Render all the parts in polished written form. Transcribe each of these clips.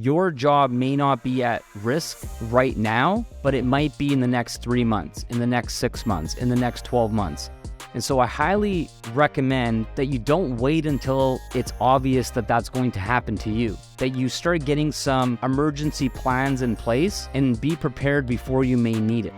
your job may not be at risk right now, but it might be in the next 3 months, in the next 6 months, in the next 12 months. And so I highly recommend that you don't wait until it's obvious that that's going to happen to you, that you start getting some emergency plans in place and be prepared before you may need it.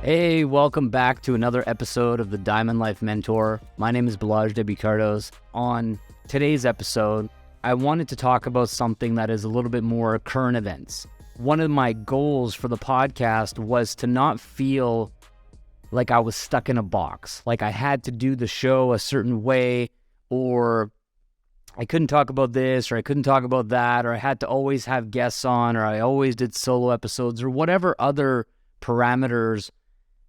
Hey, welcome back to another episode of the Diamond Life Mentor. My name is Balazs Kardos. On today's episode, I wanted to talk about something that is a little bit more current events. One of my goals for the podcast was to not feel like I was stuck in a box, like I had to do the show a certain way, or I couldn't talk about this, or I couldn't talk about that, or I had to always have guests on, or I always did solo episodes, or whatever other parameters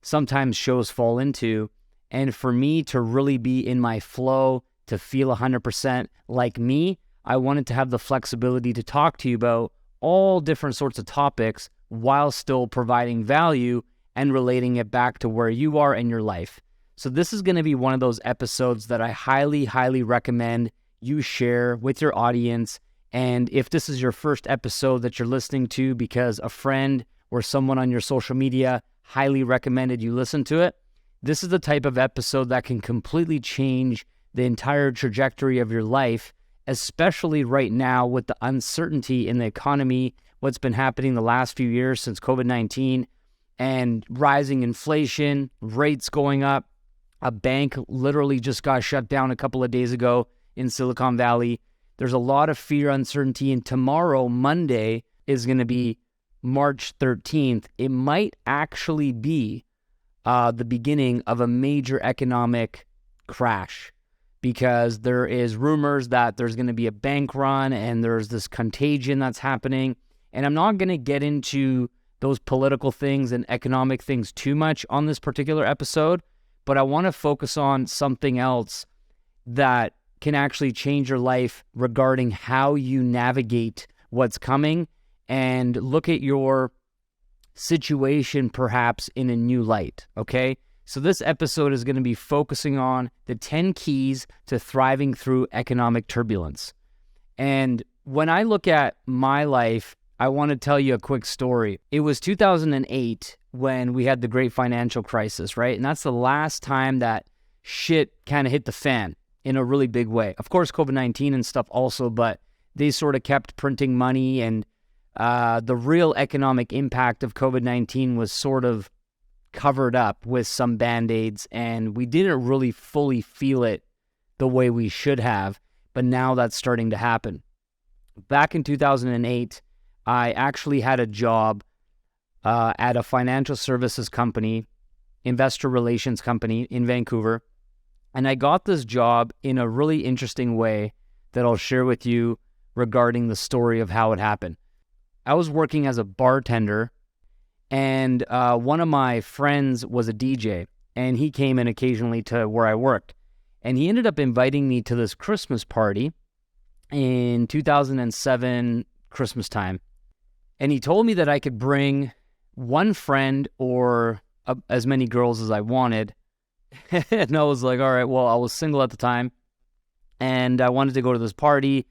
sometimes shows fall into. And for me to really be in my flow, to feel 100% like me, I wanted to have the flexibility to talk to you about all different sorts of topics while still providing value and relating it back to where you are in your life. So this is going to be one of those episodes that I highly recommend you share with your audience. And if this is your first episode that you're listening to because a friend or someone on your social media highly recommended you listen to it, this is the type of episode that can completely change the entire trajectory of your life, especially right now with the uncertainty in the economy, what's been happening the last few years since COVID-19 and rising inflation, rates going up. A bank literally just got shut down a couple of days ago in Silicon Valley. There's a lot of fear, uncertainty, and tomorrow, Monday, is going to be March 13th, it might actually be the beginning of a major economic crash, because there is rumors that there's going to be a bank run and there's this contagion that's happening. And I'm not going to get into those political things and economic things too much on this particular episode, but I want to focus on something else that can actually change your life regarding how you navigate what's coming and look at your situation perhaps in a new light, okay? So this episode is going to be focusing on the 10 keys to thriving through economic turbulence. And when I look at my life, I want to tell you a quick story. It was 2008 when we had the great financial crisis, right? And that's the last time that shit kind of hit the fan in a really big way. Of course, COVID-19 and stuff also, but they sort of kept printing money, and the real economic impact of COVID-19 was sort of covered up with some Band-Aids, and we didn't really fully feel it the way we should have, but now that's starting to happen. Back in 2008, I actually had a job at a financial services company, investor relations company in Vancouver, and I got this job in a really interesting way that I'll share with you regarding the story of how it happened. I was working as a bartender, and one of my friends was a DJ, and he came in occasionally to where I worked. And he ended up inviting me to this Christmas party in 2007, Christmas time. And he told me that I could bring one friend or as many girls as I wanted. And I was like, all right, well, I was single at the time, and I wanted to go to this party.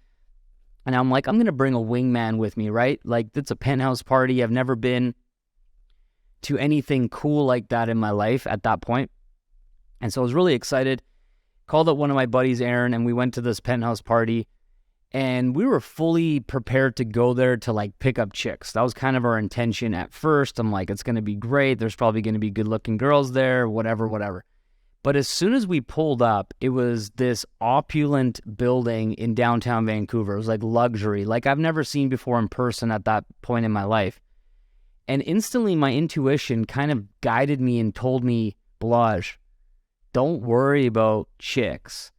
And I'm like, I'm going to bring a wingman with me, right? Like, it's a penthouse party. I've never been to anything cool like that in my life at that point. And so I was really excited. Called up one of my buddies, Aaron, and we went to this penthouse party. And we were fully prepared to go there to, like, pick up chicks. That was kind of our intention at first. I'm like, it's going to be great. There's probably going to be good-looking girls there, whatever. But as soon as we pulled up, it was this opulent building in downtown Vancouver. It was like luxury, like I've never seen before in person at that point in my life. And instantly my intuition kind of guided me and told me, Balazs, don't worry about chicks.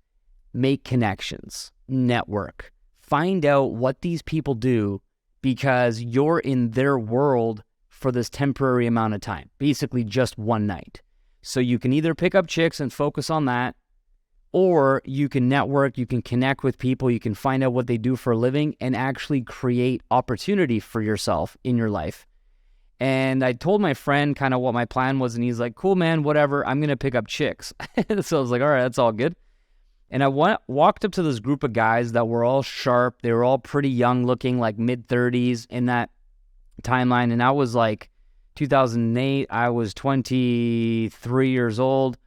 Make connections, network, find out what these people do, because you're in their world for this temporary amount of time, basically just one night. So you can either pick up chicks and focus on that, or you can network, you can connect with people, you can find out what they do for a living and actually create opportunity for yourself in your life. And I told my friend kind of what my plan was, and he's like, cool, man, whatever, I'm going to pick up chicks. So I was like, all right, that's all good. And I walked up to this group of guys that were all sharp. They were all pretty young looking, like mid-30s in that timeline. And I was like 2008, I was 23 years old.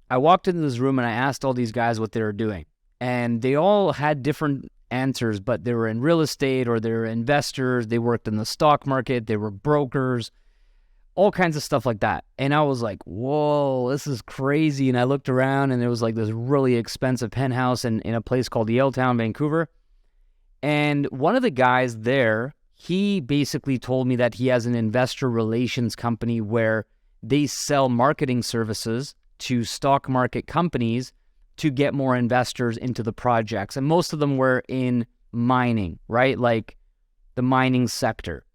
I walked into this room and I asked all these guys what they were doing. And they all had different answers, but they were in real estate or they were investors. They worked in the stock market. They were brokers, all kinds of stuff like that. And I was like, whoa, this is crazy. And I looked around and there was like this really expensive penthouse in a place called Yaletown, Vancouver. And one of the guys there, he basically told me that he has an investor relations company where they sell marketing services to stock market companies to get more investors into the projects. And most of them were in mining, right? Like the mining sector.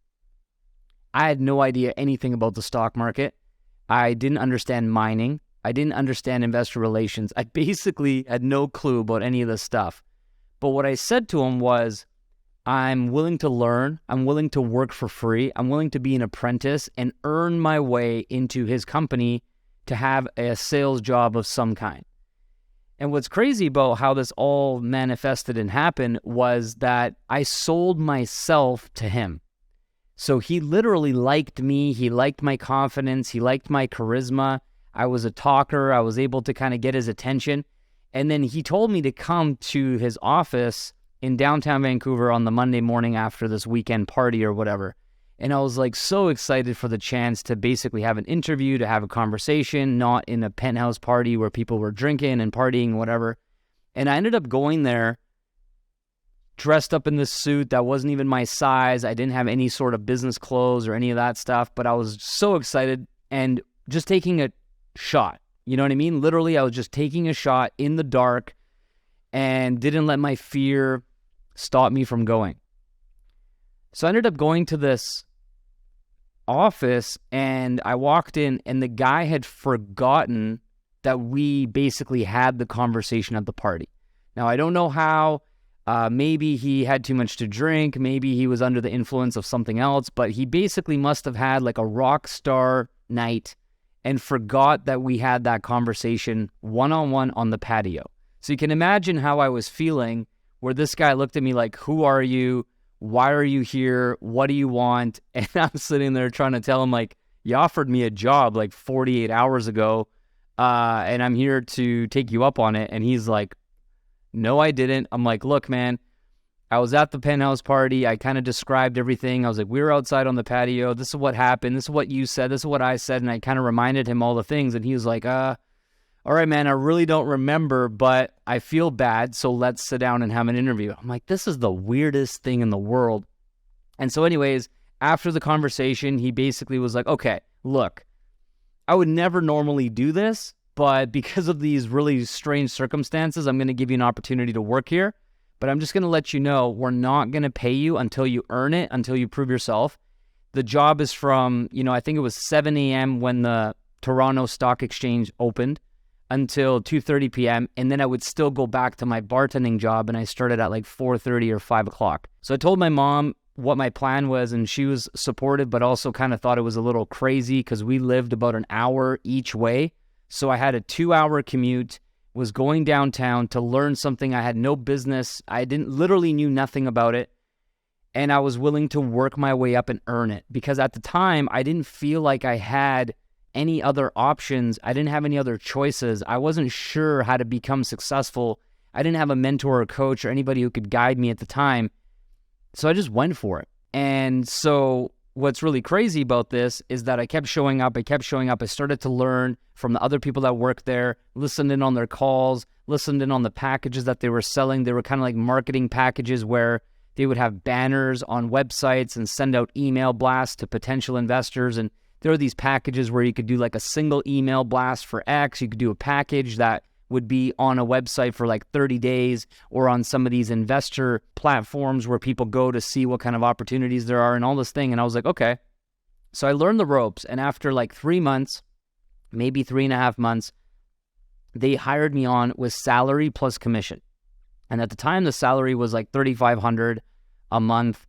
I had no idea anything about the stock market. I didn't understand mining. I didn't understand investor relations. I basically had no clue about any of this stuff. But what I said to him was, I'm willing to learn. I'm willing to work for free. I'm willing to be an apprentice and earn my way into his company to have a sales job of some kind. And what's crazy about how this all manifested and happened was that I sold myself to him. So he literally liked me. He liked my confidence. He liked my charisma. I was a talker. I was able to kind of get his attention. And then he told me to come to his office in downtown Vancouver on the Monday morning after this weekend party or whatever. And I was like so excited for the chance to basically have an interview, to have a conversation, not in a penthouse party where people were drinking and partying, whatever. And I ended up going there dressed up in this suit that wasn't even my size. I didn't have any sort of business clothes or any of that stuff, but I was so excited and just taking a shot. You know what I mean? Literally, I was just taking a shot in the dark and didn't let my fear stop me from going. So I ended up going to this office and I walked in and the guy had forgotten that we basically had the conversation at the party. Now, I don't know how. Maybe he had too much to drink. Maybe he was under the influence of something else, but he basically must have had like a rock star night and forgot that we had that conversation one-on-one on the patio. So you can imagine how I was feeling where this guy looked at me like, who are you? Why are you here? What do you want? And I'm sitting there trying to tell him like, you offered me a job like 48 hours ago, and I'm here to take you up on it. And he's like, no, I didn't. I'm like, look, man, I was at the penthouse party. I kind of described everything. I was like, we were outside on the patio. This is what happened. This is what you said. This is what I said. And I kind of reminded him all the things. And he was like, all right, man, I really don't remember, but I feel bad. So let's sit down and have an interview. I'm like, this is the weirdest thing in the world. And so anyways, after the conversation, he basically was like, okay, look, I would never normally do this, but because of these really strange circumstances, I'm going to give you an opportunity to work here. But I'm just going to let you know, we're not going to pay you until you earn it, until you prove yourself. The job is from, I think it was 7 a.m. when the Toronto Stock Exchange opened until 2:30 p.m. And then I would still go back to my bartending job, and I started at like 4:30 or 5 o'clock. So I told my mom what my plan was, and she was supportive, but also kind of thought it was a little crazy because we lived about an hour each way. So I had a 2-hour commute, was going downtown to learn something I had no business. I literally knew nothing about it. And I was willing to work my way up and earn it because at the time I didn't feel like I had any other options. I didn't have any other choices. I wasn't sure how to become successful. I didn't have a mentor or coach or anybody who could guide me at the time. So I just went for it. And so what's really crazy about this is that I kept showing up. I started to learn from the other people that worked there, listened in on their calls, listened in on the packages that they were selling. They were kind of like marketing packages where they would have banners on websites and send out email blasts to potential investors. And there are these packages where you could do like a single email blast for X. You could do a package that would be on a website for like 30 days or on some of these investor platforms where people go to see what kind of opportunities there are and all this thing. And I was like, okay. So I learned the ropes. And after like 3 months, maybe 3.5 months, they hired me on with salary plus commission. And at the time, the salary was like $3,500 a month,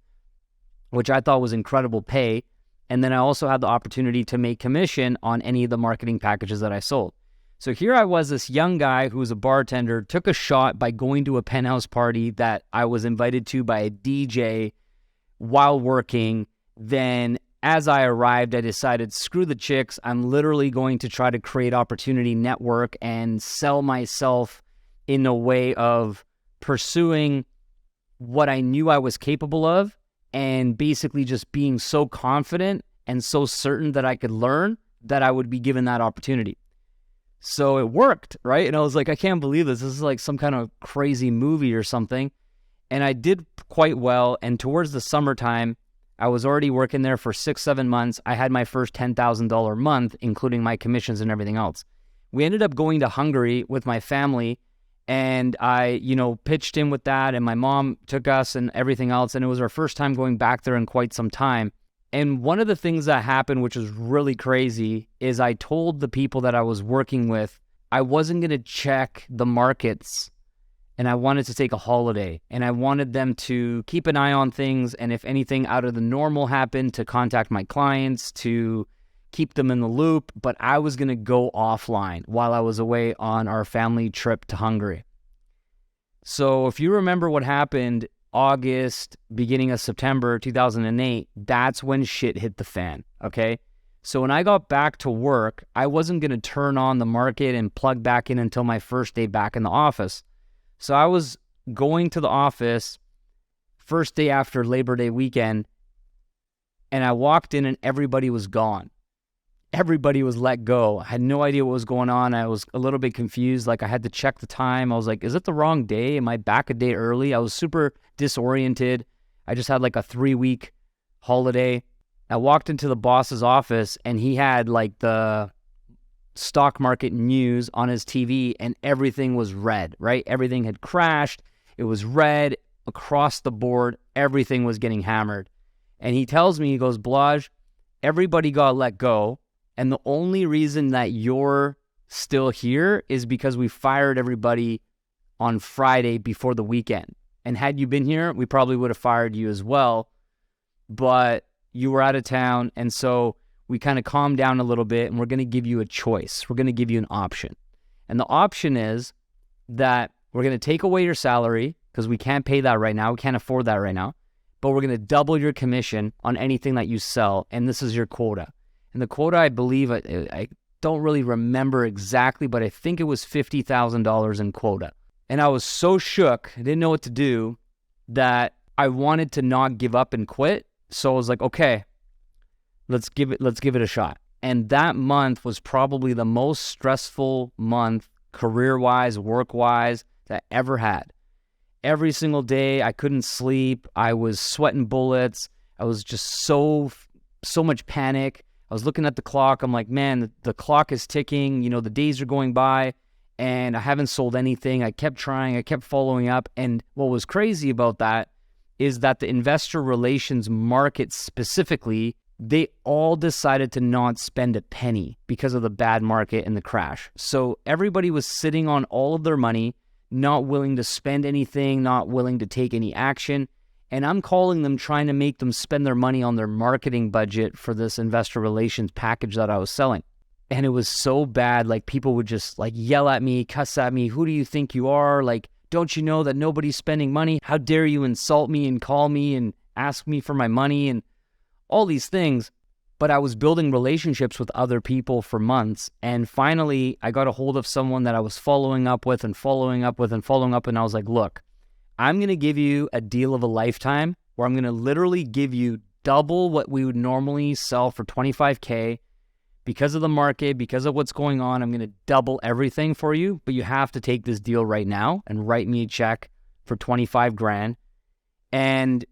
which I thought was incredible pay. And then I also had the opportunity to make commission on any of the marketing packages that I sold. So here I was, this young guy who was a bartender, took a shot by going to a penthouse party that I was invited to by a DJ while working. Then as I arrived, I decided, screw the chicks. I'm literally going to try to create opportunity, network, and sell myself in a way of pursuing what I knew I was capable of, and basically just being so confident and so certain that I could learn that I would be given that opportunity. So it worked, right? And I was like, I can't believe this. This is like some kind of crazy movie or something. And I did quite well. And towards the summertime, I was already working there for 6-7 months. I had my first $10,000 month, including my commissions and everything else. We ended up going to Hungary with my family, and I, pitched in with that, and my mom took us and everything else. And it was our first time going back there in quite some time. And one of the things that happened, which was really crazy, is I told the people that I was working with, I wasn't going to check the markets, and I wanted to take a holiday, and I wanted them to keep an eye on things. And if anything out of the normal happened, to contact my clients, to keep them in the loop. But I was going to go offline while I was away on our family trip to Hungary. So if you remember what happened, August, beginning of September 2008, that's when shit hit the fan, okay? So when I got back to work, I wasn't going to turn on the market and plug back in until my first day back in the office. So I was going to the office first day after Labor Day weekend, and I walked in and everybody was gone. Everybody was let go. I had no idea what was going on. I was a little bit confused. Like, I had to check the time. I was like, is it the wrong day? Am I back a day early? I was super disoriented. I just had like a 3-week holiday. I walked into the boss's office, and he had like the stock market news on his TV, and everything was red, right? Everything had crashed. It was red across the board. Everything was getting hammered. And he tells me, he goes, Balazs, everybody got let go. And the only reason that you're still here is because we fired everybody on Friday before the weekend. And had you been here, we probably would have fired you as well. But you were out of town. And so we kind of calmed down a little bit, and we're going to give you a choice. We're going to give you an option. And the option is that we're going to take away your salary, because we can't pay that right now. We can't afford that right now. But we're going to double your commission on anything that you sell. And this is your quota. And the quota, I believe, I don't really remember exactly, but I think it was $50,000 in quota. And I was so shook, I didn't know what to do, that I wanted to not give up and quit. So I was like, okay, let's give it a shot. And that month was probably the most stressful month, career-wise, work-wise, that I ever had. Every single day, I couldn't sleep. I was sweating bullets. I was just so much panic. I was looking at the clock. I'm like, man, the clock is ticking. The days are going by, and I haven't sold anything. I kept trying. I kept following up. And what was crazy about that is that the investor relations market specifically, they all decided to not spend a penny because of the bad market and the crash. So everybody was sitting on all of their money, not willing to spend anything, not willing to take any action. And I'm calling them, trying to make them spend their money on their marketing budget for this investor relations package that I was selling. And it was so bad. Like, people would just like yell at me, cuss at me. Who do you think you are? Like, don't you know that nobody's spending money? How dare you insult me and call me and ask me for my money and all these things. But I was building relationships with other people for months. And finally, I got a hold of someone that I was following up with. And I was like, look, I'm going to give you a deal of a lifetime, where I'm going to literally give you double what we would normally sell for $25K. Because of the market, because of what's going on, I'm going to double everything for you, but you have to take this deal right now and write me a check for 25 grand. And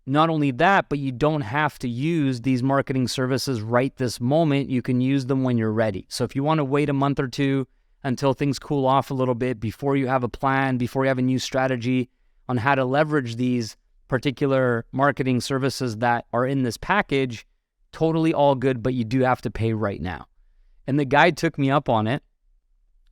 not only that, but you don't have to use these marketing services right this moment. You can use them when you're ready. So if you want to wait a month or two until things cool off a little bit, before you have a plan, before you have a new strategy on how to leverage these particular marketing services that are in this package, totally all good, but you do have to pay right now. And the guy took me up on it.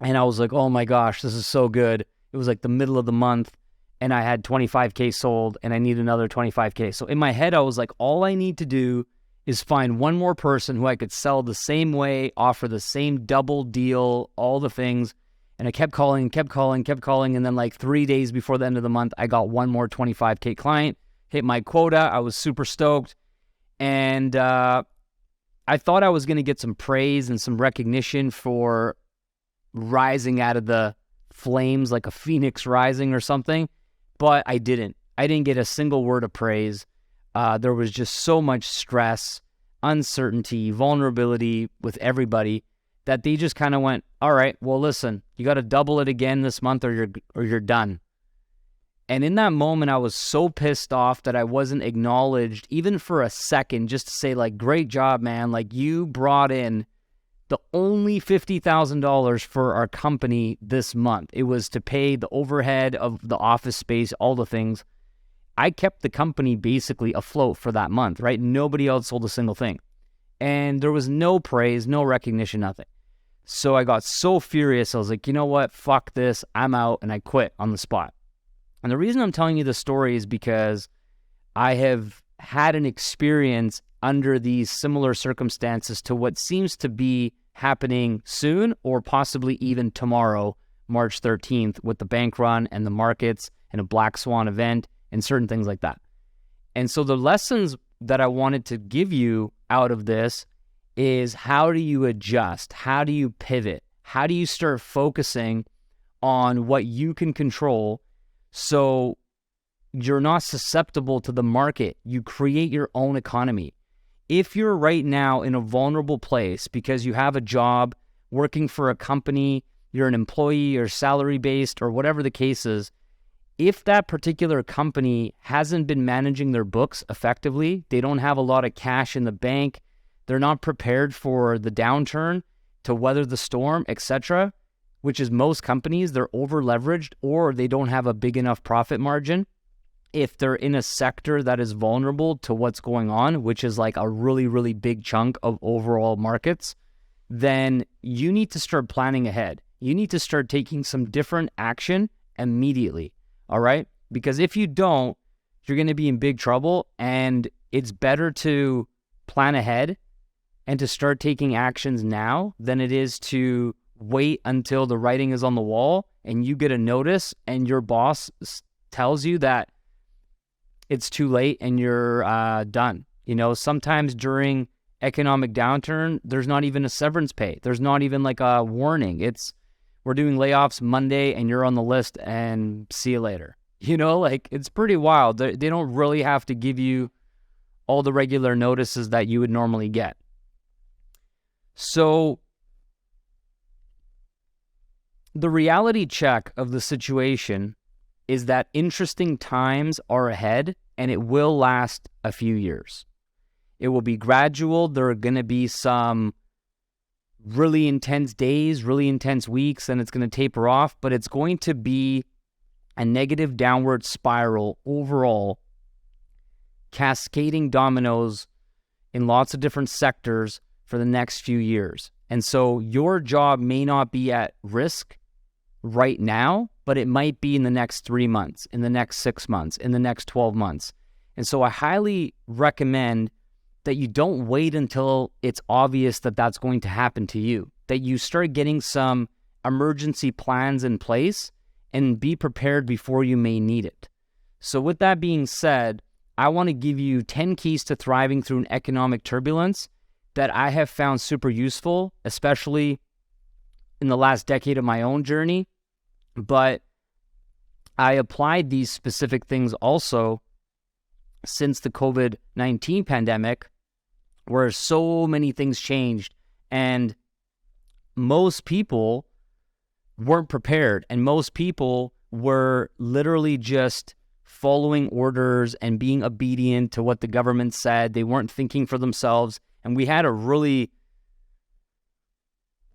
And I was like, oh my gosh, this is so good. It was like the middle of the month and I had 25K sold and I need another 25K. So in my head, I was like, all I need to do is find one more person who I could sell the same way, offer the same double deal, all the things. And I kept calling. And then like 3 days before the end of the month, I got one more 25K client, hit my quota. I was super stoked. And I thought I was going to get some praise and some recognition for rising out of the flames like a phoenix rising or something, but I didn't. I didn't get a single word of praise. There was just so much stress, uncertainty, vulnerability with everybody that they just kind of went, all right, well, listen, you got to double it again this month or you're done. And in that moment, I was so pissed off that I wasn't acknowledged even for a second, just to say like, great job, man. Like you brought in the only $50,000 for our company this month. It was to pay the overhead of the office space, all the things. I kept the company basically afloat for that month, right? Nobody else sold a single thing. And there was no praise, no recognition, nothing. So I got so furious. I was like, you know what? Fuck this. I'm out. And I quit on the spot. And the reason I'm telling you this story is because I have had an experience under these similar circumstances to what seems to be happening soon or possibly even tomorrow, March 13th, with the bank run and the markets and a black swan event and certain things like that. And so the lessons that I wanted to give you out of this is how do you adjust? How do you pivot? How do you start focusing on what you can control so you're not susceptible to the market? You create your own economy. If you're right now in a vulnerable place because you have a job, working for a company, you're an employee or salary-based or whatever the case is, if that particular company hasn't been managing their books effectively, they don't have a lot of cash in the bank, they're not prepared for the downturn to weather the storm, etc., which is most companies, they're over-leveraged or they don't have a big enough profit margin. If they're in a sector that is vulnerable to what's going on, which is like a really, really big chunk of overall markets, then you need to start planning ahead. You need to start taking some different action immediately, all right? Because if you don't, you're going to be in big trouble, and it's better to plan ahead and to start taking actions now than it is to wait until the writing is on the wall and you get a notice and your boss tells you that it's too late and you're done. You know, sometimes during economic downturn, there's not even a severance pay. There's not even like a warning. We're doing layoffs Monday and you're on the list and see you later. You know, like it's pretty wild. They don't really have to give you all the regular notices that you would normally get. So the reality check of the situation is that interesting times are ahead and it will last a few years. It will be gradual. There are going to be some really intense days, really intense weeks, and it's going to taper off, but it's going to be a negative downward spiral overall, cascading dominoes in lots of different sectors for the next few years. And so your job may not be at risk right now, but it might be in the next 3 months, in the next 6 months, in the next 12 months. And so I highly recommend that you don't wait until it's obvious that that's going to happen to you, that you start getting some emergency plans in place and be prepared before you may need it. So with that being said, I want to give you 10 keys to thriving through an economic turbulence that I have found super useful, especially in the last decade of my own journey. But I applied these specific things also since the COVID-19 pandemic, where so many things changed and most people weren't prepared, and most people were literally just following orders and being obedient to what the government said. They weren't thinking for themselves. And we had a really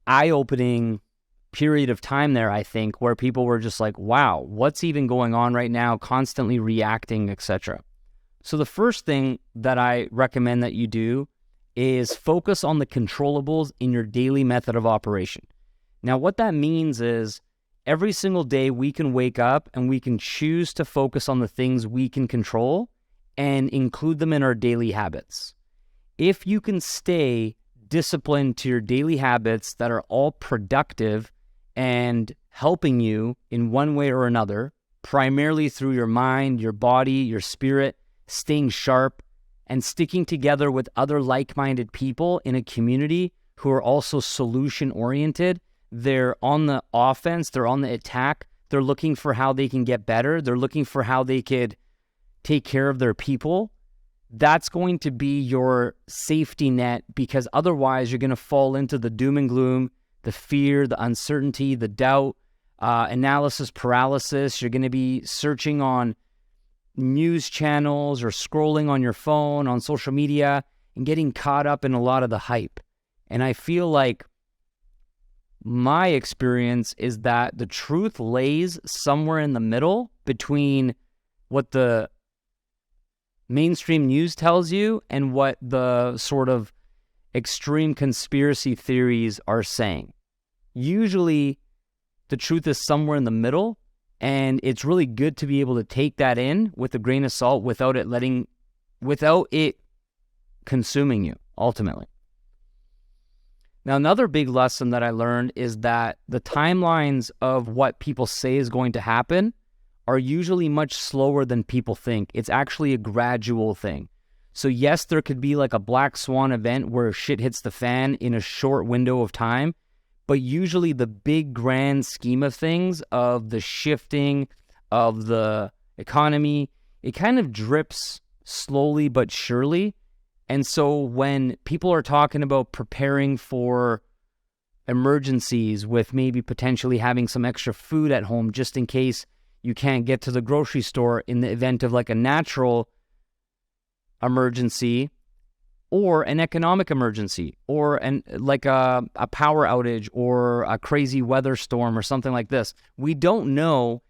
eye-opening period of time there, I think, where people were just like, wow, what's even going on right now? Constantly reacting, etc. So the first thing that I recommend that you do is focus on the controllables in your daily method of operation. Now, what that means is every single day we can wake up and we can choose to focus on the things we can control and include them in our daily habits. If you can stay disciplined to your daily habits that are all productive and helping you in one way or another, primarily through your mind, your body, your spirit, staying sharp, and sticking together with other like-minded people in a community who are also solution-oriented. They're on the offense, they're on the attack, they're looking for how they can get better, they're looking for how they could take care of their people. That's going to be your safety net, because otherwise you're going to fall into the doom and gloom, the fear, the uncertainty, the doubt, analysis paralysis. You're going to be searching on news channels or scrolling on your phone, on social media, and getting caught up in a lot of the hype. And I feel like my experience is that the truth lays somewhere in the middle between what the mainstream news tells you and what the sort of extreme conspiracy theories are saying. Usually the truth is somewhere in the middle, and it's really good to be able to take that in with a grain of salt without it consuming you ultimately. Now, another big lesson that I learned is that the timelines of what people say is going to happen are usually much slower than people think. It's actually a gradual thing. So yes, there could be like a black swan event where shit hits the fan in a short window of time, but usually the big grand scheme of things, of the shifting of the economy, it kind of drips slowly but surely. And so when people are talking about preparing for emergencies with maybe potentially having some extra food at home just in case you can't get to the grocery store in the event of like a natural emergency or an economic emergency or a power outage or a crazy weather storm or something like this, we don't know.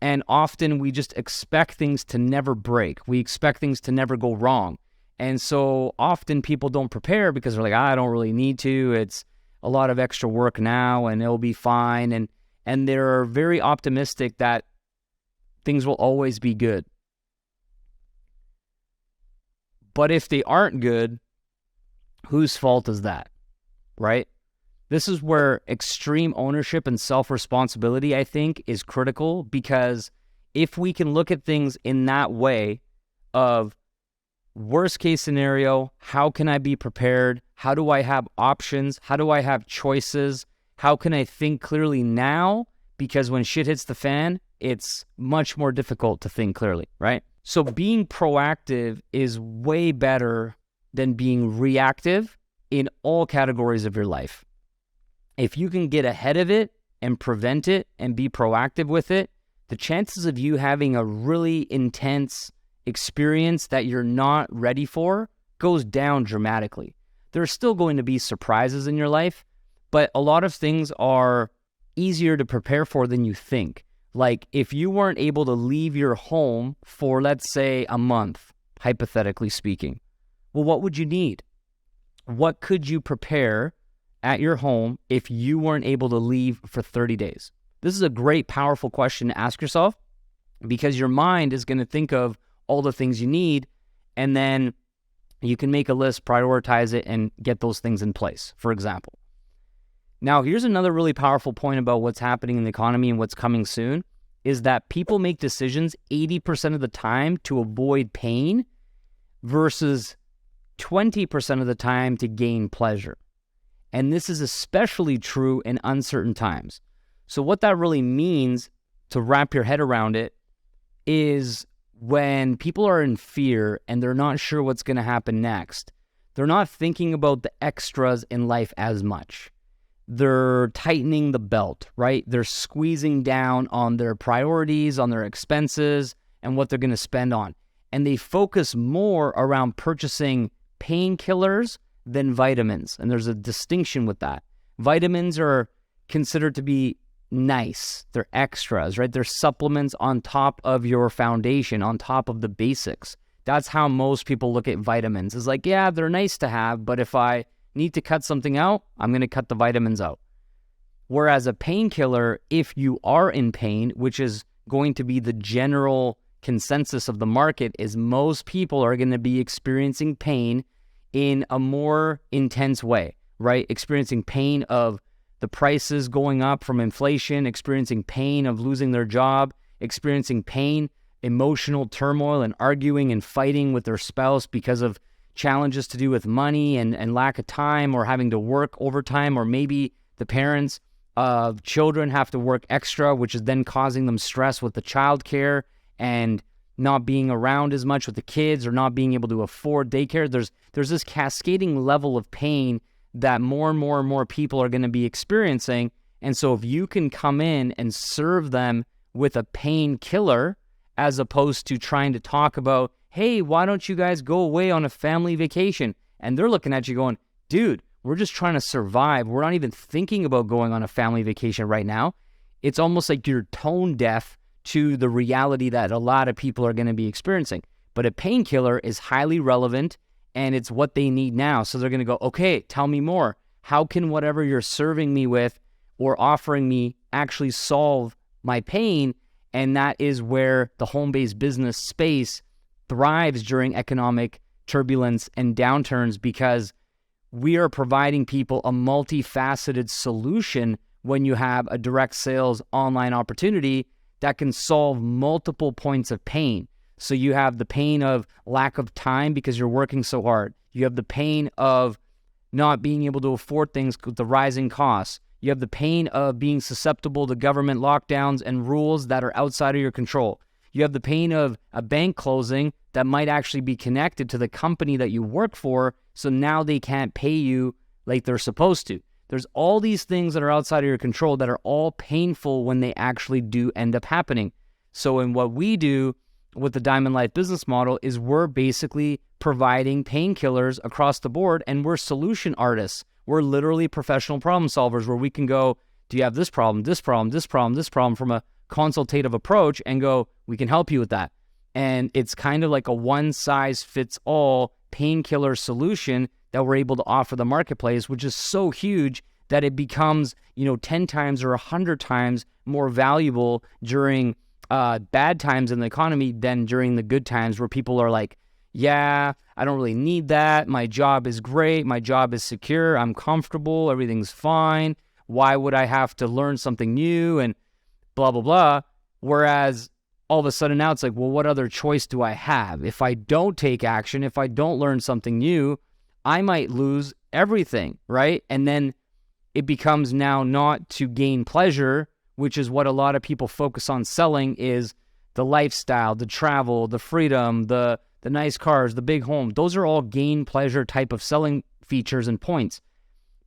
And often we just expect things to never break. We expect things to never go wrong. And so often people don't prepare because they're like, I don't really need to. It's a lot of extra work now and it'll be fine. And they're very optimistic that things will always be good. But if they aren't good, whose fault is that, right? This is where extreme ownership and self-responsibility, I think, is critical, because if we can look at things in that way of worst case scenario, how can I be prepared? How do I have options? How do I have choices? How can I think clearly now? Because when shit hits the fan, it's much more difficult to think clearly, right? So being proactive is way better than being reactive in all categories of your life. If you can get ahead of it and prevent it and be proactive with it, the chances of you having a really intense experience that you're not ready for goes down dramatically. There's still going to be surprises in your life, but a lot of things are easier to prepare for than you think. Like if you weren't able to leave your home for, let's say, a month, hypothetically speaking, well, what would you need? What could you prepare at your home if you weren't able to leave for 30 days? This is a great, powerful question to ask yourself, because your mind is going to think of all the things you need, and then you can make a list, prioritize it, and get those things in place, for example. Now, here's another really powerful point about what's happening in the economy and what's coming soon, is that people make decisions 80% of the time to avoid pain versus 20% of the time to gain pleasure. And this is especially true in uncertain times. So what that really means, to wrap your head around it, is when people are in fear and they're not sure what's going to happen next, they're not thinking about the extras in life as much. They're tightening the belt, right? They're squeezing down on their priorities, on their expenses, and what they're going to spend on. And they focus more around purchasing painkillers than vitamins. And there's a distinction with that. Vitamins are considered to be nice. They're extras, right? They're supplements on top of your foundation, on top of the basics. That's how most people look at vitamins. It's like, yeah, they're nice to have, but if I need to cut something out, I'm going to cut the vitamins out. Whereas a painkiller, if you are in pain, which is going to be the general consensus of the market, is most people are going to be experiencing pain in a more intense way, right? Experiencing pain of the prices going up from inflation, experiencing pain of losing their job, experiencing pain, emotional turmoil, and arguing and fighting with their spouse because of challenges to do with money and lack of time, or having to work overtime, or maybe the parents of children have to work extra, which is then causing them stress with the childcare and not being around as much with the kids, or not being able to afford daycare. There's this cascading level of pain that more and more and more people are going to be experiencing. And so if you can come in and serve them with a painkiller, as opposed to trying to talk about, hey, why don't you guys go away on a family vacation? And they're looking at you going, dude, we're just trying to survive. We're not even thinking about going on a family vacation right now. It's almost like you're tone deaf to the reality that a lot of people are going to be experiencing. But a painkiller is highly relevant, and it's what they need now. So they're going to go, okay, tell me more. How can whatever you're serving me with or offering me actually solve my pain? And that is where the home-based business space thrives during economic turbulence and downturns, because we are providing people a multifaceted solution when you have a direct sales online opportunity that can solve multiple points of pain. So you have the pain of lack of time because you're working so hard. You have the pain of not being able to afford things with the rising costs. You have the pain of being susceptible to government lockdowns and rules that are outside of your control. You have the pain of a bank closing that might actually be connected to the company that you work for, so now they can't pay you like they're supposed to. There's all these things that are outside of your control that are all painful when they actually do end up happening. So in what we do with the Diamond Life business model is we're basically providing painkillers across the board, and we're solution artists. We're literally professional problem solvers, where we can go, do you have this problem, this problem, this problem, this problem, from a consultative approach, and go, we can help you with that. And it's kind of like a one-size-fits-all painkiller solution that we're able to offer the marketplace, which is so huge that it becomes, 10 times or 100 times more valuable during bad times in the economy than during the good times, where people are like, yeah, I don't really need that. My job is great. My job is secure. I'm comfortable. Everything's fine. Why would I have to learn something new? And blah, blah, blah. Whereas all of a sudden now it's like, well, what other choice do I have? If I don't take action, if I don't learn something new, I might lose everything, right? And then it becomes now not to gain pleasure, which is what a lot of people focus on selling, is the lifestyle, the travel, the freedom, the nice cars, the big home. Those are all gain pleasure type of selling features and points.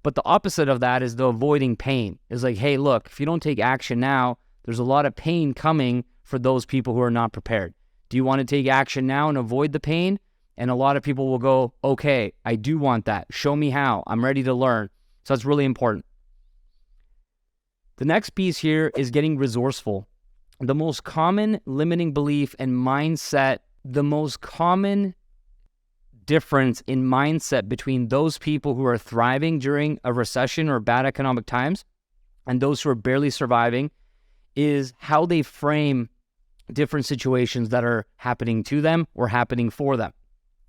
But the opposite of that is the avoiding pain. It's like, hey, look, if you don't take action now, there's a lot of pain coming for those people who are not prepared. Do you want to take action now and avoid the pain? And a lot of people will go, okay, I do want that. Show me how. I'm ready to learn. So that's really important. The next piece here is getting resourceful. The most common limiting belief and mindset, the most common difference in mindset between those people who are thriving during a recession or bad economic times and those who are barely surviving is how they frame different situations that are happening to them or happening for them.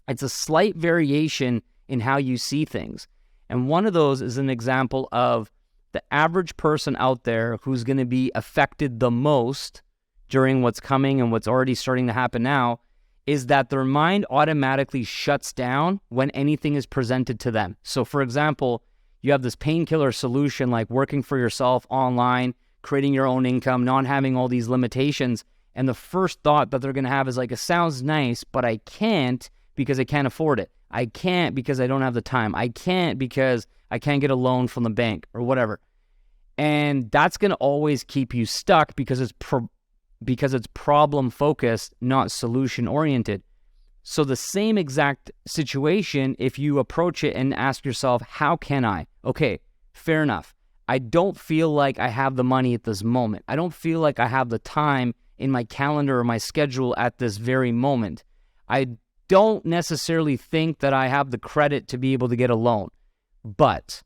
It's a slight variation in how you see things. And one of those is an example of the average person out there who's going to be affected the most during what's coming and what's already starting to happen now, is that their mind automatically shuts down when anything is presented to them. So for example, you have this painkiller solution like working for yourself online, creating your own income, not having all these limitations. And the first thought that they're going to have is like, it sounds nice, but I can't because I can't afford it. I can't because I don't have the time. I can't because I can't get a loan from the bank or whatever. And that's going to always keep you stuck because it's problem focused, not solution oriented. So the same exact situation, if you approach it and ask yourself, how can I? Okay, fair enough. I don't feel like I have the money at this moment. I don't feel like I have the time in my calendar or my schedule at this very moment. I don't necessarily think that I have the credit to be able to get a loan. But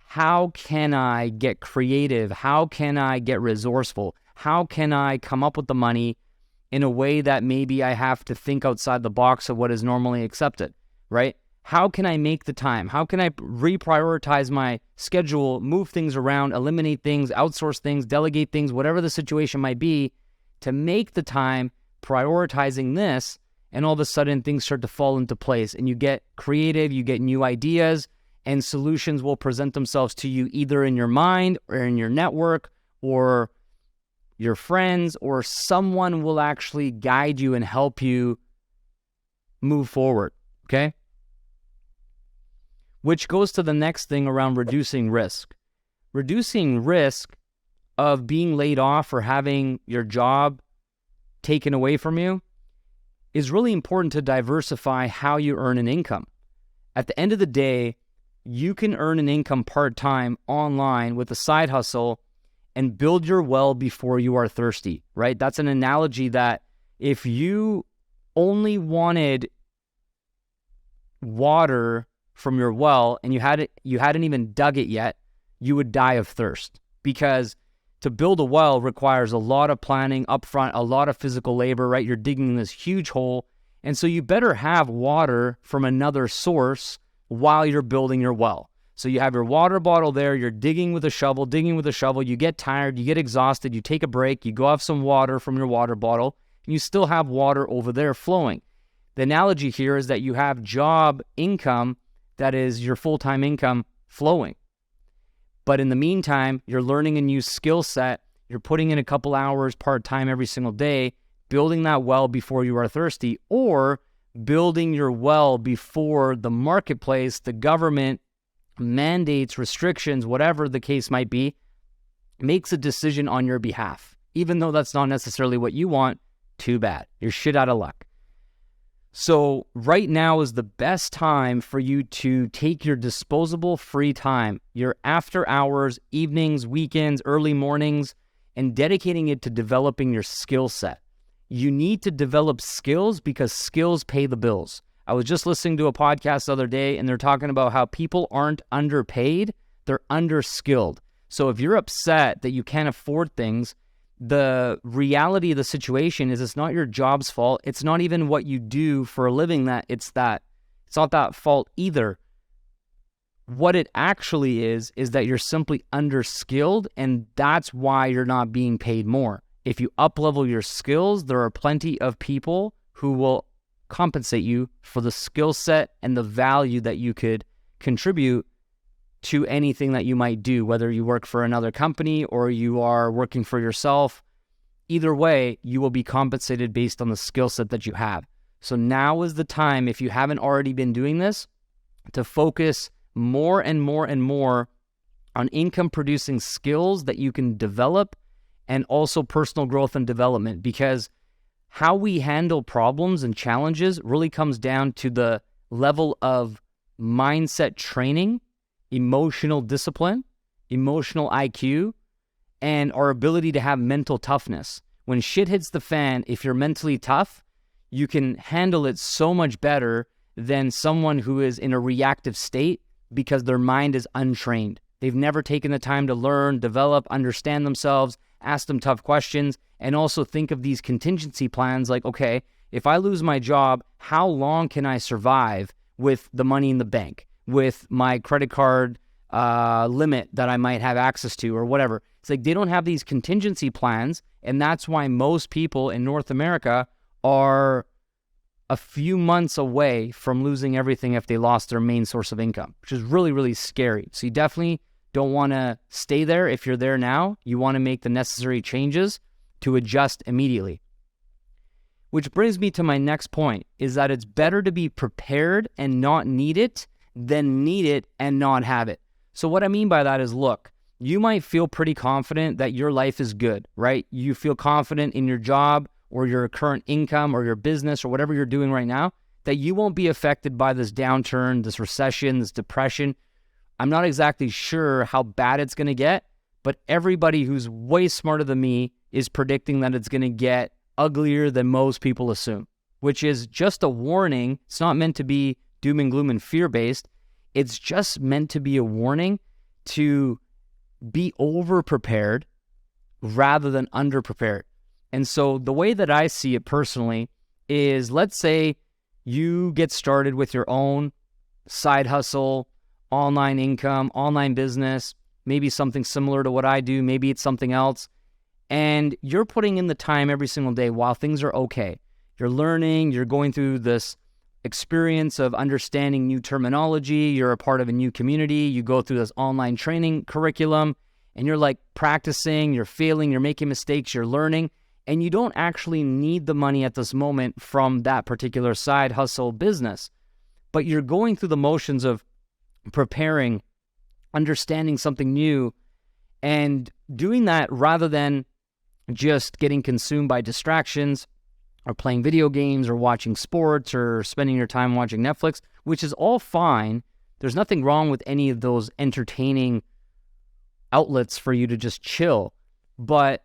how can I get creative? How can I get resourceful? How can I come up with the money in a way that maybe I have to think outside the box of what is normally accepted, right? How can I make the time? How can I reprioritize my schedule, move things around, eliminate things, outsource things, delegate things, whatever the situation might be, to make the time prioritizing this, and all of a sudden things start to fall into place and you get creative, you get new ideas, and solutions will present themselves to you either in your mind or in your network or your friends, or someone will actually guide you and help you move forward, okay? Which goes to the next thing around reducing risk. Reducing risk of being laid off or having your job taken away from you is really important to diversify how you earn an income. At the end of the day, you can earn an income part-time online with a side hustle and build your well before you are thirsty, right? That's an analogy that if you only wanted water from your well and you hadn't even dug it yet, you would die of thirst, because to build a well requires a lot of planning upfront, a lot of physical labor, right? You're digging this huge hole. And so you better have water from another source while you're building your well. So you have your water bottle there, you're digging with a shovel, you get tired, you get exhausted, you take a break, you go have some water from your water bottle, and you still have water over there flowing. The analogy here is that you have job income, that is your full-time income, flowing. But in the meantime, you're learning a new skill set, you're putting in a couple hours part-time every single day, building that well before you are thirsty, or building your well before the marketplace, the government, mandates, restrictions, whatever the case might be, makes a decision on your behalf. Even though that's not necessarily what you want, too bad. You're shit out of luck. So right now is the best time for you to take your disposable free time, your after hours, evenings, weekends, early mornings, and dedicating it to developing your skill set. You need to develop skills because skills pay the bills. I was just listening to a podcast the other day, and they're talking about how people aren't underpaid, they're underskilled. So if you're upset that you can't afford things, the reality of the situation is it's not your job's fault. It's not even what you do for a living it's not that fault either. What it actually is that you're simply underskilled, and that's why you're not being paid more. If you up-level your skills, there are plenty of people who will compensate you for the skill set and the value that you could contribute to anything that you might do, whether you work for another company or you are working for yourself. Either way, you will be compensated based on the skill set that you have. So now is the time, if you haven't already been doing this, to focus more and more and more on income-producing skills that you can develop, and also personal growth and development, because how we handle problems and challenges really comes down to the level of mindset training, emotional discipline, emotional IQ, and our ability to have mental toughness. When shit hits the fan, if you're mentally tough, you can handle it so much better than someone who is in a reactive state because their mind is untrained. They've never taken the time to learn, develop, understand themselves, ask them tough questions, and also think of these contingency plans like, okay, if I lose my job, how long can I survive with the money in the bank, with my credit card limit that I might have access to or whatever. It's like they don't have these contingency plans, and that's why most people in North America are a few months away from losing everything if they lost their main source of income, which is really, really scary. So you definitely don't want to stay there. If you're there now, you want to make the necessary changes to adjust immediately. Which brings me to my next point, is that it's better to be prepared and not need it than need it and not have it. So what I mean by that is, look, you might feel pretty confident that your life is good, right? You feel confident in your job or your current income or your business or whatever you're doing right now, that you won't be affected by this downturn, this recession, this depression. I'm not exactly sure how bad it's going to get, but everybody who's way smarter than me is predicting that it's going to get uglier than most people assume, which is just a warning. It's not meant to be doom and gloom and fear-based. It's just meant to be a warning to be over prepared rather than under prepared. And so the way that I see it personally is, let's say you get started with your own side hustle, online income, online business, maybe something similar to what I do, maybe it's something else, and you're putting in the time every single day while things are okay. You're learning, you're going through this experience of understanding new terminology, you're a part of a new community, you go through this online training curriculum, and you're like practicing, you're failing, you're making mistakes, you're learning, and you don't actually need the money at this moment from that particular side hustle business, but you're going through the motions of preparing, understanding something new, and doing that rather than just getting consumed by distractions or playing video games or watching sports or spending your time watching Netflix, which is all fine. There's nothing wrong with any of those entertaining outlets for you to just chill. But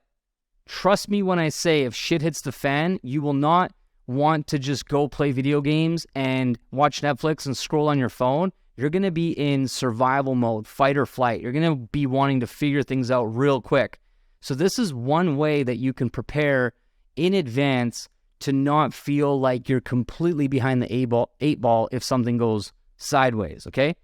trust me when I say, if shit hits the fan, you will not want to just go play video games and watch Netflix and scroll on your phone. You're going to be in survival mode, fight or flight. You're going to be wanting to figure things out real quick. So this is one way that you can prepare in advance to not feel like you're completely behind the eight ball if something goes sideways, okay?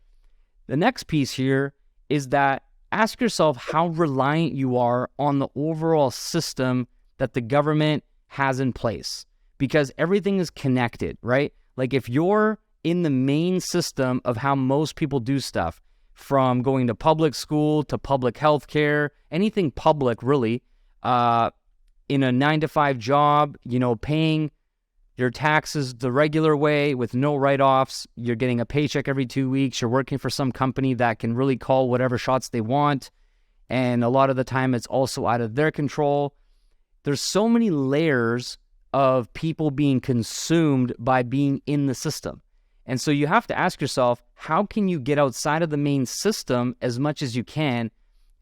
The next piece here is that ask yourself how reliant you are on the overall system that the government has in place, because everything is connected, right? Like if you're in the main system of how most people do stuff, from going to public school to public health care, anything public really, in a 9-to-5 job, paying your taxes the regular way with no write-offs, you're getting a paycheck every 2 weeks, you're working for some company that can really call whatever shots they want, and a lot of the time it's also out of their control. There's so many layers of people being consumed by being in the system. And so you have to ask yourself, how can you get outside of the main system as much as you can,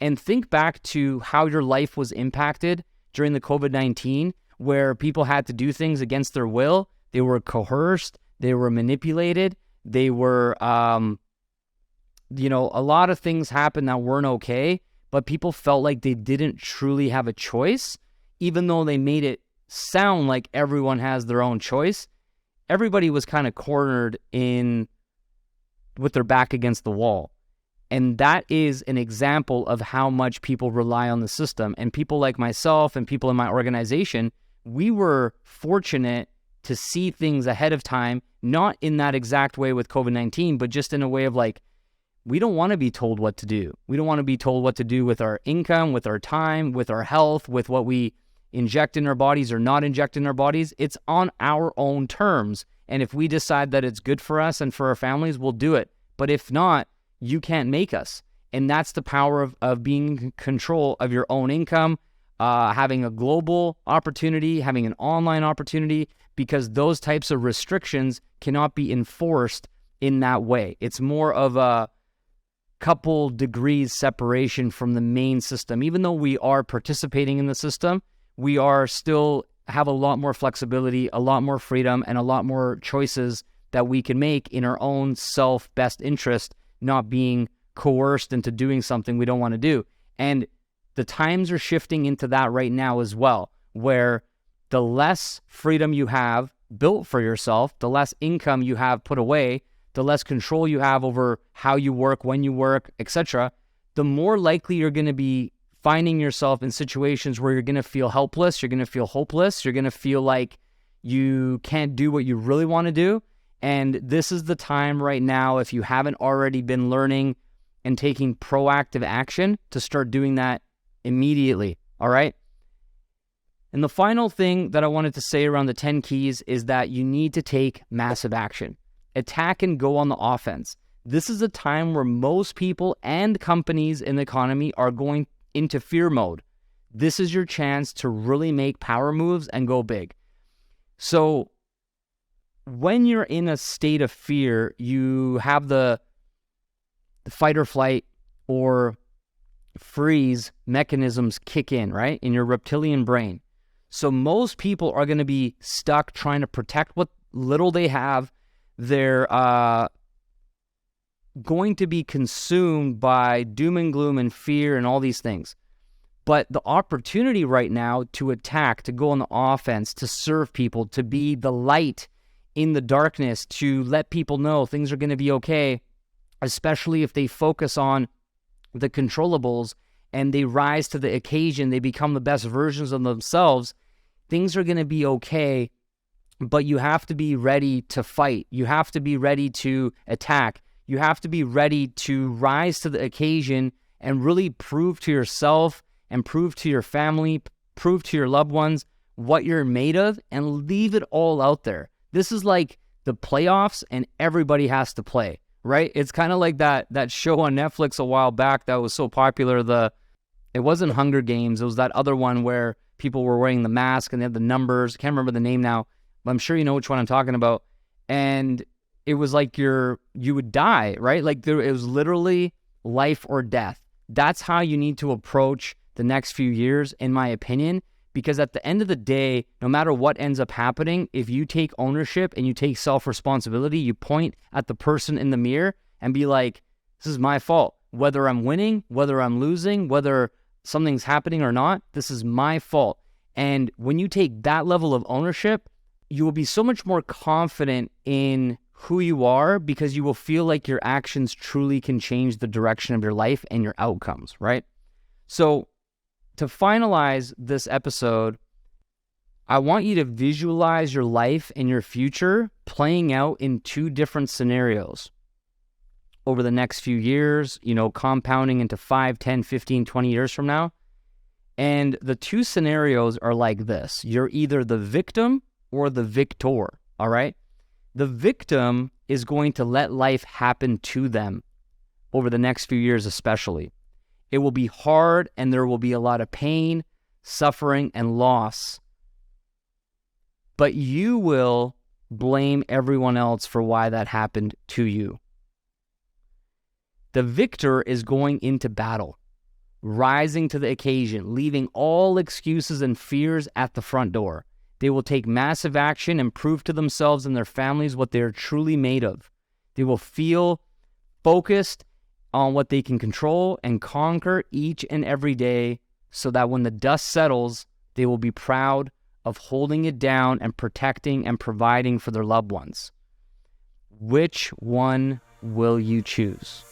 and think back to how your life was impacted during the COVID-19, where people had to do things against their will. They were coerced, they were manipulated, they were, a lot of things happened that weren't okay, but people felt like they didn't truly have a choice, even though they made it sound like everyone has their own choice. Everybody was kind of cornered with their back against the wall. And that is an example of how much people rely on the system. And people like myself and people in my organization, we were fortunate to see things ahead of time, not in that exact way with COVID-19, but just in a way of like, we don't want to be told what to do. We don't want to be told what to do with our income, with our time, with our health, with what we inject in our bodies or not inject in our bodies. It's on our own terms. And if we decide that it's good for us and for our families, we'll do it. But if not, you can't make us. And that's the power of being in control of your own income, having a global opportunity, having an online opportunity, because those types of restrictions cannot be enforced in that way. It's more of a couple degrees separation from the main system. Even though we are participating in the system, we are still have a lot more flexibility, a lot more freedom, and a lot more choices that we can make in our own self-best interest, not being coerced into doing something we don't want to do. And the times are shifting into that right now as well, where the less freedom you have built for yourself, the less income you have put away, the less control you have over how you work, when you work, etc., the more likely you're going to be finding yourself in situations where you're going to feel helpless, you're going to feel hopeless, you're going to feel like you can't do what you really want to do. And this is the time right now, if you haven't already been learning and taking proactive action, to start doing that immediately, all right? And the final thing that I wanted to say around the 10 keys is that you need to take massive action. Attack and go on the offense. This is a time where most people and companies in the economy are going into fear mode. This is your chance to really make power moves and go big. So when you're in a state of fear, you have the fight or flight or freeze mechanisms kick in, right? In your reptilian brain. So most people are going to be stuck trying to protect what little they have, their going to be consumed by doom and gloom and fear and all these things. But the opportunity right now to attack, to go on the offense, to serve people, to be the light in the darkness, to let people know things are going to be okay, especially if they focus on the controllables and they rise to the occasion, they become the best versions of themselves, things are going to be okay. But you have to be ready to fight. You have to be ready to attack. You have to be ready to rise to the occasion and really prove to yourself and prove to your family, prove to your loved ones what you're made of, and leave it all out there. This is like the playoffs and everybody has to play, right? It's kind of like that show on Netflix a while back that was so popular. It wasn't Hunger Games. It was that other one where people were wearing the mask and they had the numbers. I can't remember the name now, but I'm sure you know which one I'm talking about. And it was like you would die, right? Like it was literally life or death. That's how you need to approach the next few years, in my opinion, because at the end of the day, no matter what ends up happening, if you take ownership and you take self-responsibility, you point at the person in the mirror and be like, this is my fault. Whether I'm winning, whether I'm losing, whether something's happening or not, this is my fault. And when you take that level of ownership, you will be so much more confident in who you are because you will feel like your actions truly can change the direction of your life and your outcomes, right? So to finalize this episode, I want you to visualize your life and your future playing out in two different scenarios over the next few years, compounding into 5, 10, 15, 20 years from now. And the two scenarios are like this. You're either the victim or the victor, all right? The victim is going to let life happen to them over the next few years especially. It will be hard and there will be a lot of pain, suffering, and loss. But you will blame everyone else for why that happened to you. The victor is going into battle, rising to the occasion, leaving all excuses and fears at the front door. They will take massive action and prove to themselves and their families what they are truly made of. They will feel focused on what they can control and conquer each and every day so that when the dust settles, they will be proud of holding it down and protecting and providing for their loved ones. Which one will you choose?